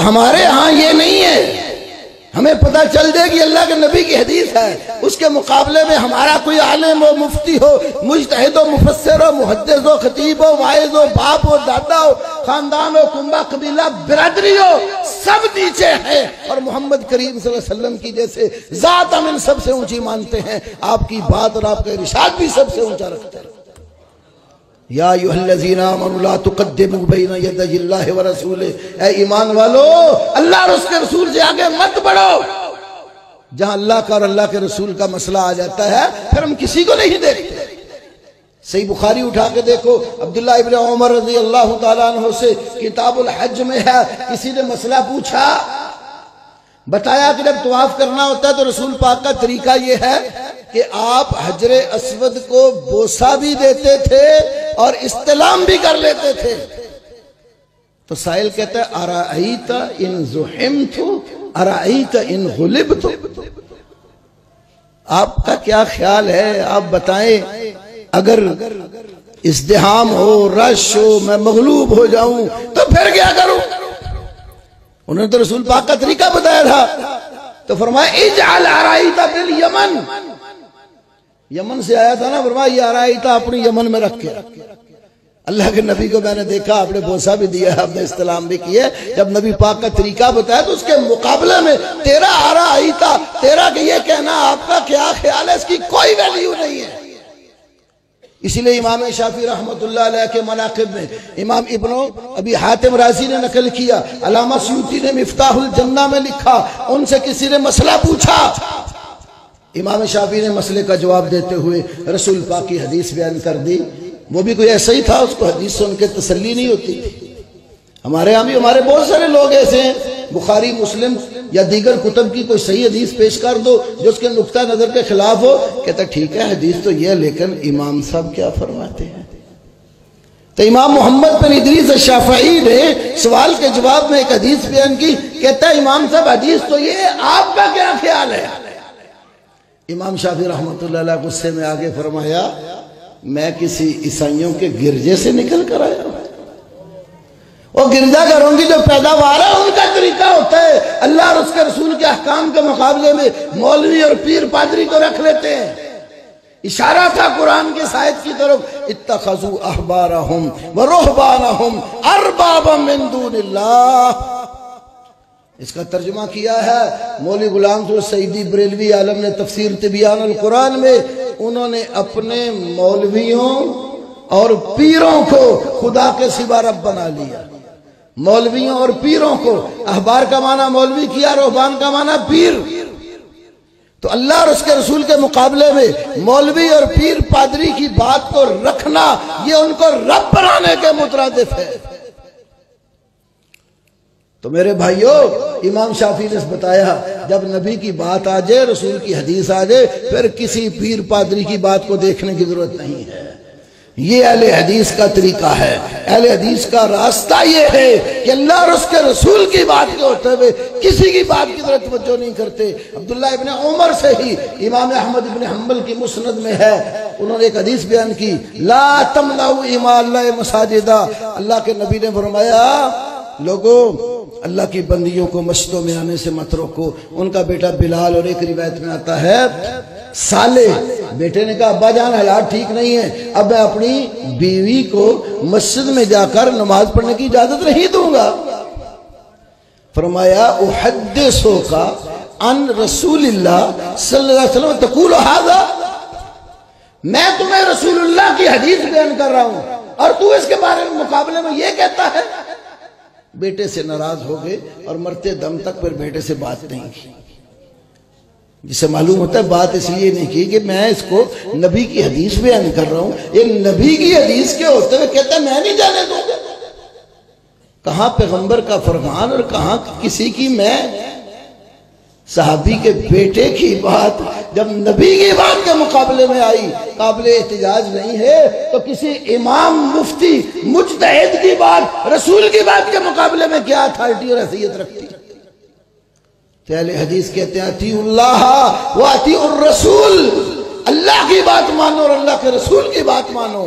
ہمارے ہاں یہ نہیں ہے، ہمیں پتہ چل جائے کہ اللہ کے نبی کی حدیث ہے، اس کے مقابلے میں ہمارا کوئی عالم ہو، مفتی ہو، مجتہد ہو، مفسر ہو، محدث ہو، خطیب ہو، واعظ ہو، باپ ہو، دادا ہو، خاندان ہو، کنبہ قبیلہ برادری ہو، سب نیچے ہیں، اور محمد کریم صلی اللہ علیہ وسلم کی جیسے ذات ہم ان سب سے اونچی مانتے ہیں، آپ کی بات اور آپ کا ارشاد بھی سب سے اونچا رکھتے ہیں۔ یا ایھا الذین آمنوا لا تقدموا بین یدی اللہ ورسولہ، اے ایمان والو اللہ اور اس کے رسول سے آگے مت بڑھو۔ جہاں اللہ کا اور اللہ کے رسول کا مسئلہ آ جاتا ہے پھر ہم کسی کو نہیں دیکھتے۔ صحیح بخاری اٹھا کے دیکھو، عبداللہ ابن عمر رضی اللہ تعالیٰ عنہ سے کتاب الحج میں ہے، کسی نے مسئلہ پوچھا، بتایا کہ جب طواف کرنا ہوتا ہے تو رسول پاک کا طریقہ یہ ہے کہ آپ حجر اسود کو بوسہ بھی دیتے تھے اور استلام بھی کر لیتے تھے۔ تو سائل کہتا ہے ارائیت ان زحمت ارائیت ان غلبت، آپ کا کیا خیال ہے، آپ بتائیں اگر ازدحام ہو، رش ہو، میں مغلوب ہو جاؤں تو پھر کیا کروں؟ انہوں نے تو رسول پاک کا طریقہ بتایا تھا، تو فرمایا اجعل ارائیت بالیمن، یمن سے آیا تھا نا، فرمایا یہ ارائیت اپنی یمن میں رکھ کے۔ اللہ کے نبی کو میں نے دیکھا، آپ نے بوسہ بھی دیا، آپ نے استلام بھی کیا، جب نبی پاک کا طریقہ بتایا تو اس کے مقابلے میں تیرا ارائیت، تیرا کہ یہ کہنا آپ کا کیا خیال ہے، اس کی کوئی ویلیو نہیں ہے۔ اسی لئے امام شافعی رحمت اللہ علیہ کے مناقب میں امام ابن ابی حاتم رازی نے نقل کیا، علامہ سیوطی نے مفتاح الجنہ میں لکھا، ان سے کسی نے مسئلہ پوچھا، امام شافعی نے مسئلے کا جواب دیتے ہوئے رسول پاک کی حدیث بیان کر دی۔ وہ بھی کوئی ایسا ہی تھا، اس کو حدیث سے ان کے تسلی نہیں ہوتی تھی۔ ہمارے ہاں بھی ہمارے بہت سارے لوگ ایسے ہیں، بخاری مسلم یا دیگر کتب کی کوئی صحیح حدیث پیش کر دو جو اس کے نقطہ نظر کے خلاف ہو، کہتا ٹھیک ہے حدیث تو یہ، لیکن امام صاحب کیا فرماتے ہیں؟ تو امام محمد بن ادریس الشافعی نے سوال کے جواب میں ایک حدیث بیان کی، کہتا ہے امام صاحب حدیث تو یہ، آپ کا کیا خیال ہے؟ امام شافعی رحمت اللہ علیہ غصے میں آگے فرمایا میں کسی عیسائیوں کے گرجے سے نکل کر آیا ہوں، وہ گرجا گھروں کی جو پیداوار ہے ان کا طریقہ ہوتا ہے، اللہ اور اس کے رسول کے احکام کے مقابلے میں مولوی اور پیر پادری کو رکھ لیتے ہیں۔ اشارہ تھا قرآن کے آیت کی طرف، اتخذوا احبارہم ورہبانہم اربابا من دون اللہ۔ اس کا ترجمہ کیا ہے مولوی غلام فرد سعیدی بریلوی عالم نے تفسیر تبیان القرآن میں، انہوں نے اپنے مولویوں اور پیروں کو خدا کے سوا رب بنا لیا۔ مولویوں اور پیروں کو، احبار کا معنی مولوی کیا، رہبان کا معنی پیر، تو اللہ اور اس کے رسول کے مقابلے میں مولوی اور پیر پادری کی بات کو رکھنا یہ ان کو رب بنانے کے مترادف ہے۔ تو میرے بھائیو، امام شافعی نے بتایا جب نبی کی بات آ جائے، رسول کی حدیث آ جائے، پھر کسی پیر پادری کی بات کو دیکھنے کی ضرورت نہیں ہے۔ یہ اہل حدیث کا طریقہ ہے، اہل حدیث کا راستہ یہ ہے کہ اللہ اور اس کے رسول کی بات کے ہوتے ہوئے کسی کی بات کی طرف توجہ نہیں کرتے۔ عبداللہ ابن عمر سے ہی امام احمد ابن حنبل کی مسند میں ہے، انہوں نے ایک حدیث بیان کی، لا تمنعوا اماء اللہ مساجدہ، اللہ کے نبی نے فرمایا لوگوں اللہ کی بندیوں کو مسجدوں میں آنے سے مت روکو۔ ان کا بیٹا بلال، اور ایک روایت میں آتا ہے صالح، بیٹے نے کہا ابا جان حالات ٹھیک نہیں ہے، اب میں اپنی بیوی کو مسجد میں جا کر نماز پڑھنے کی اجازت نہیں دوں گا۔ فرمایا احدثک عن رسول اللہ صلی اللہ علیہ وسلم تقول ھذا، میں تمہیں رسول اللہ کی حدیث بیان کر رہا ہوں اور تو اس کے بارے میں مقابلے میں یہ کہتا ہے۔ بیٹے سے ناراض ہو گئے اور مرتے دم تک پھر بیٹے سے بات نہیں کی، جسے معلوم ہوتا ہے بات اس لیے نہیں کی کہ میں اس کو نبی کی حدیث بیان کر رہا ہوں، یہ نبی کی حدیث کے ہوتے ہوئے کہتا ہے میں نہیں جانے دوں گا۔ کہاں پیغمبر کا فرمان اور کہاں کسی کی، میں صحابی کے بیٹے کی بات جب نبی کی بات کے مقابلے میں آئی قابل احتجاج نہیں ہے، تو کسی امام مفتی مجتہد کی بات رسول کی بات کے مقابلے میں کیا اتھارٹی اور حیثیت رکھتی؟ تو اہل حدیث کہتے ہیں اطیعوا اللہ و اطیعوا الرسول، اللہ کی بات مانو اور اللہ کے رسول کی بات مانو۔